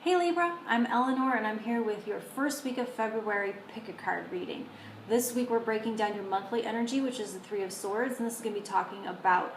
Hey Libra, I'm Eleanor and I'm here with your first week of February pick a card reading. This week we're breaking down your monthly energy, which is the Three of Swords, and this is going to be talking about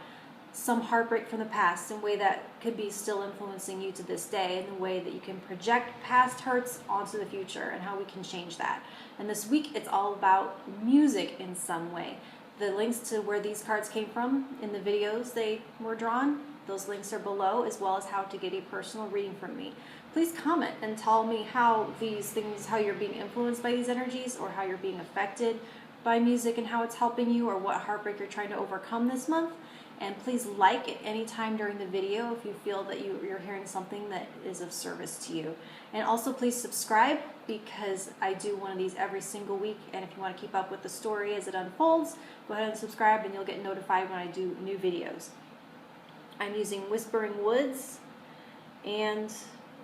some heartbreak from the past and way that could be still influencing you to this day, and the way that you can project past hurts onto the future and how we can change that. And this week it's all about music in some way. The links to where these cards came from in the videos they were drawn, those links are below, as well as how to get a personal reading from me. Please comment and tell me how these things, how you're being influenced by these energies, or how you're being affected by music and how it's helping you, or what heartbreak you're trying to overcome this month. And please like at any time during the video if you feel that you're hearing something that is of service to you. And also please subscribe, because I do one of these every single week, and if you want to keep up with the story as it unfolds, go ahead and subscribe and you'll get notified when I do new videos. I'm using Whispering Woods and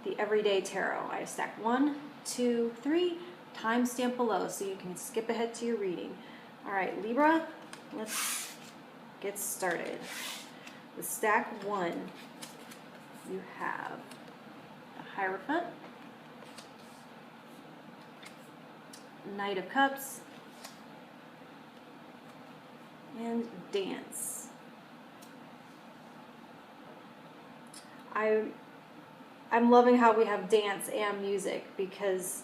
the Everyday Tarot. I have stacked 1, 2, 3, timestamp below so you can skip ahead to your reading. All right, Libra, let's get started. With stack 1, you have the Hierophant, Knight of Cups, and Dance. I'm loving how we have dance and music, because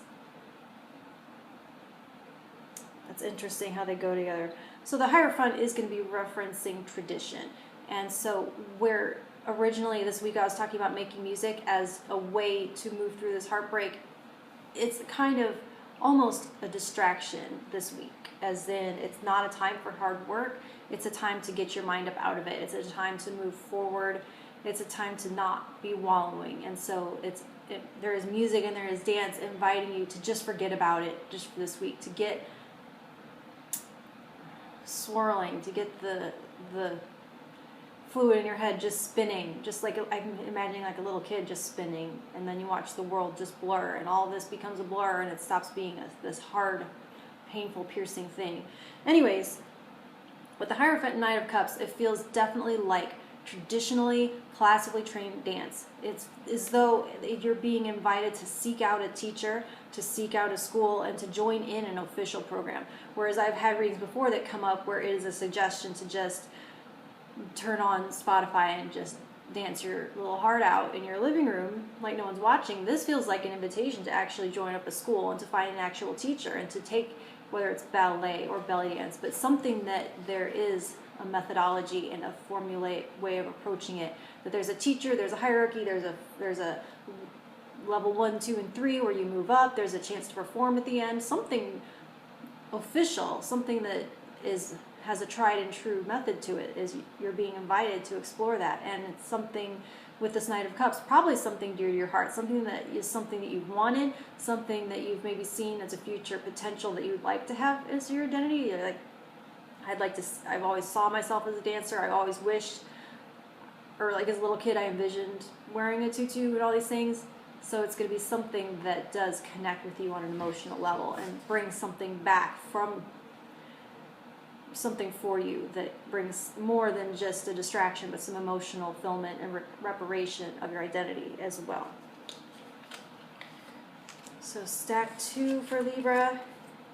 that's interesting how they go together. So the Hierophant is going to be referencing tradition. And so where originally this week I was talking about making music as a way to move through this heartbreak, it's kind of almost a distraction this week, as in it's not a time for hard work. It's a time to get your mind up out of it. It's a time to move forward. It's a time to not be wallowing. And so there is music and there is dance inviting you to just forget about it just for this week, to get swirling, to get the fluid in your head just spinning, just like I'm imagining like a little kid just spinning, and then you watch the world just blur, and all this becomes a blur, and it stops being this hard, painful, piercing thing. Anyways, with the Hierophant and Knight of Cups, it feels definitely like traditionally, classically trained dance. It's as though you're being invited to seek out a teacher, to seek out a school, and to join in an official program. Whereas I've had readings before that come up where it is a suggestion to just turn on Spotify and just dance your little heart out in your living room like no one's watching. This feels like an invitation to actually join up a school and to find an actual teacher and to take, whether it's ballet or belly dance, but something that there is a methodology and a formulaic way of approaching it. That there's a teacher, there's a hierarchy, there's a level 1, 2, and 3 where you move up. There's a chance to perform at the end. Something official, something that has a tried and true method to it. Is you're being invited to explore that, and it's something with this Knight of Cups, probably something dear to your heart, something that is something that you've wanted, something that you've maybe seen as a future potential that you'd like to have as your identity. You're like, I've always saw myself as a dancer. I always wished, or like as a little kid, I envisioned wearing a tutu and all these things. So it's going to be something that does connect with you on an emotional level and brings something back from something for you that brings more than just a distraction, but some emotional fulfillment and reparation of your identity as well. So stack 2 for Libra,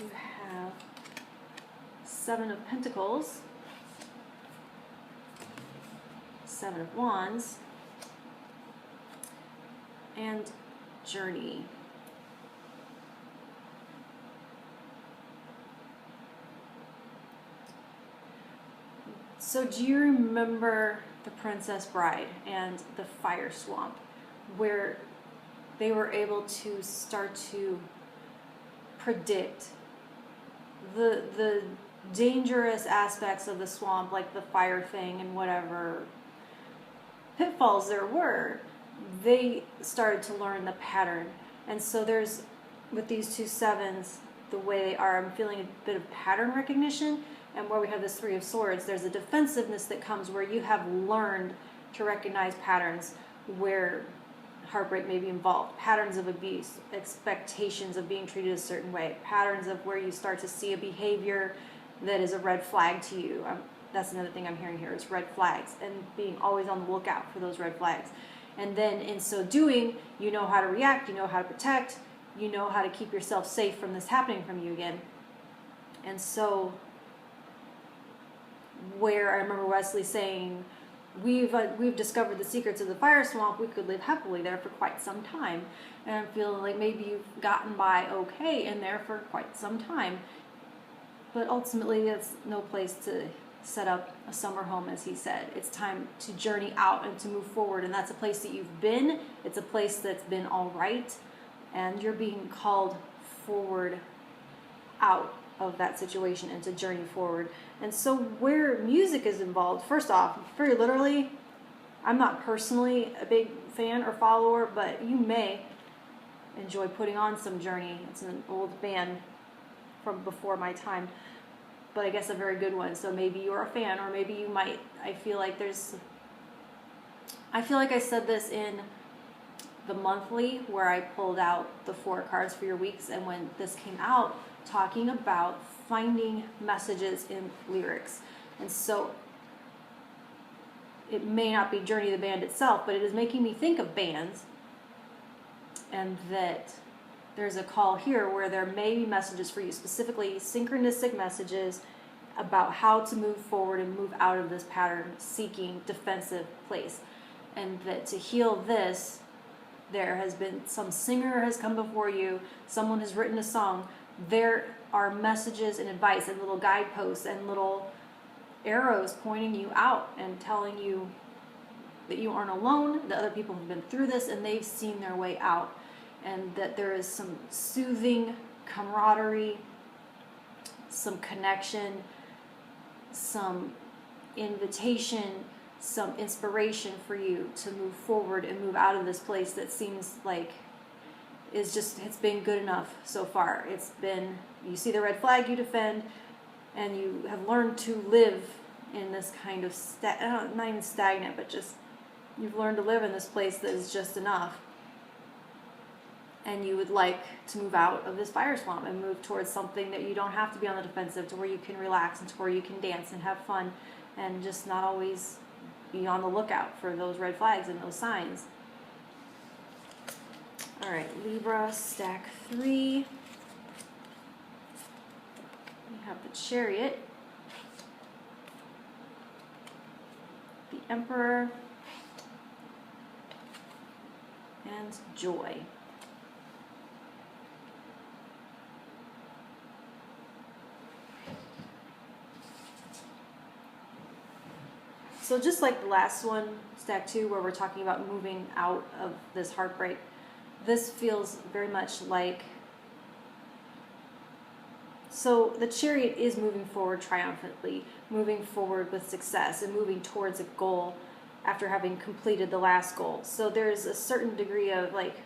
you have 7 of Pentacles, 7 of Wands, and Journey. So do you remember The Princess Bride and the Fire Swamp, where they were able to start to predict the dangerous aspects of the swamp, like the fire thing and whatever pitfalls there were? They started to learn the pattern. And so there's, with these 2 7s, the way they are, I'm feeling a bit of pattern recognition. And where we have this 3 of Swords, there's a defensiveness that comes where you have learned to recognize patterns where heartbreak may be involved, patterns of abuse, expectations of being treated a certain way, patterns of where you start to see a behavior that is a red flag to you. That's another thing I'm hearing here, is red flags, and being always on the lookout for those red flags. And then in so doing, you know how to react, you know how to protect, you know how to keep yourself safe from this happening from you again. And so, where I remember Wesley saying, we've discovered the secrets of the fire swamp, we could live happily there for quite some time. And I'm feeling like maybe you've gotten by okay in there for quite some time. But ultimately, it's no place to set up a summer home, as he said. It's time to journey out and to move forward. And that's a place that you've been. It's a place that's been all right. And you're being called forward out of that situation and to journey forward. And so where music is involved, first off, very literally, I'm not personally a big fan or follower, but you may enjoy putting on some Journey. It's an old band from before my time, but I guess a very good one. So maybe you're a fan, or maybe you might. I feel like I said this in the monthly where I pulled out the 4 cards for your weeks, and when this came out, talking about finding messages in lyrics. And so it may not be Journey the band itself, but it is making me think of bands, and that there's a call here where there may be messages for you, specifically synchronistic messages about how to move forward and move out of this pattern seeking defensive place. And that to heal this, there has been some singer has come before you, someone has written a song. There are messages and advice and little guideposts and little arrows pointing you out and telling you that you aren't alone, that other people have been through this and they've seen their way out, and that there is some soothing camaraderie, some connection, some invitation, some inspiration for you to move forward and move out of this place that seems like it's been good enough so far. It's been, you see the red flag, you defend, and you have learned to live in this kind of, not even stagnant, but just, you've learned to live in this place that is just enough. And you would like to move out of this fire swamp and move towards something that you don't have to be on the defensive, to where you can relax and to where you can dance and have fun and just not always be on the lookout for those red flags and those signs. All right, Libra, stack 3. We have the Chariot, the Emperor, and Joy. So just like the last one, stack 2, where we're talking about moving out of this heartbreak, this feels very much like, so the Chariot is moving forward triumphantly, moving forward with success, and moving towards a goal after having completed the last goal. So there's a certain degree of, like,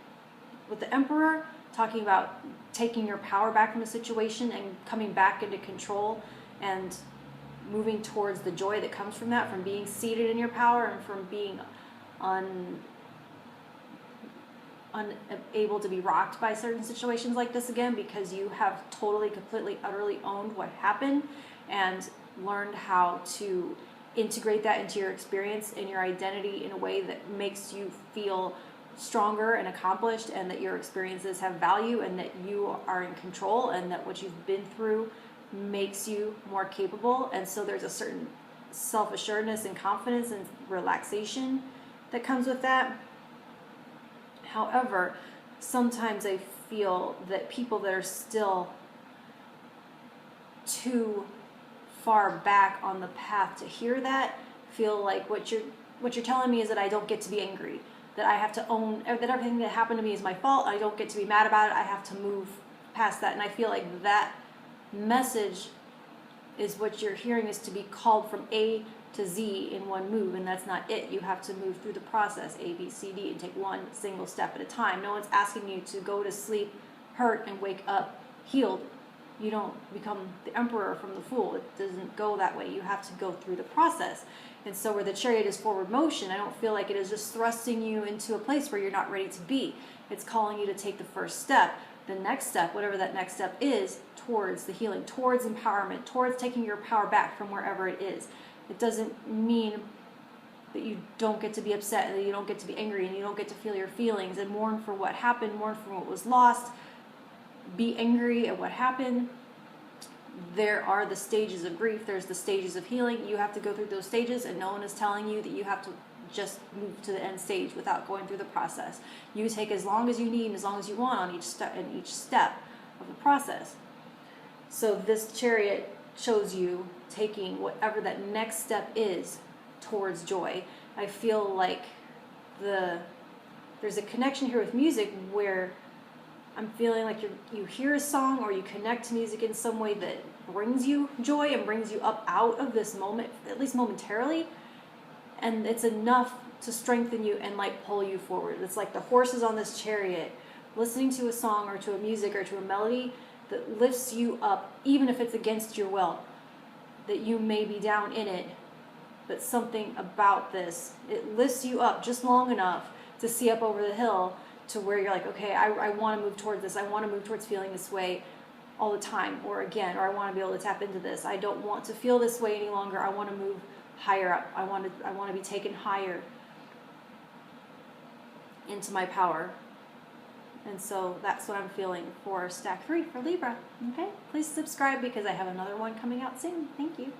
with the Emperor, talking about taking your power back from a situation and coming back into control and moving towards the joy that comes from that, from being seated in your power and from being unable to be rocked by certain situations like this again, because you have totally, completely, utterly owned what happened and learned how to integrate that into your experience and your identity in a way that makes you feel stronger and accomplished, and that your experiences have value, and that you are in control, and that what you've been through makes you more capable. And so there's a certain self-assuredness and confidence and relaxation that comes with that. However, sometimes I feel that people that are still too far back on the path to hear that feel like what you're telling me is that I don't get to be angry, that I have to own that everything that happened to me is my fault, I don't get to be mad about it, I have to move past that. And I feel like that message is what you're hearing, is to be called from A to Z in one move, and that's not it. You have to move through the process, A, B, C, D, and take one single step at a time. No one's asking you to go to sleep hurt and wake up healed. You don't become the Emperor from the Fool. It doesn't go that way. You have to go through the process. And so where the Chariot is forward motion, I don't feel like it is just thrusting you into a place where you're not ready to be. It's calling you to take the first step, the next step, whatever that next step is, towards the healing, towards empowerment, towards taking your power back from wherever it is. It doesn't mean that you don't get to be upset, and that you don't get to be angry, and you don't get to feel your feelings and mourn for what happened, mourn for what was lost, be angry at what happened. There are the stages of grief. There's the stages of healing. You have to go through those stages, and no one is telling you that you have to just move to the end stage without going through the process. You take as long as you need and as long as you want on each step of the process. So this Chariot shows you taking whatever that next step is towards joy. I feel like there's a connection here with music where I'm feeling like you hear a song or you connect to music in some way that brings you joy and brings you up out of this moment, at least momentarily, and it's enough to strengthen you and like pull you forward. It's like the horses on this chariot, listening to a song or to a music or to a melody that lifts you up, even if it's against your will, that you may be down in it, but something about this, it lifts you up just long enough to see up over the hill to where you're like, okay, I want to move towards this. I want to move towards feeling this way all the time, or I want to be able to tap into this. I don't want to feel this way any longer. I want to move higher up. I want to be taken higher into my power. And so that's what I'm feeling for stack 3 for Libra. Okay, please subscribe because I have another one coming out soon. Thank you.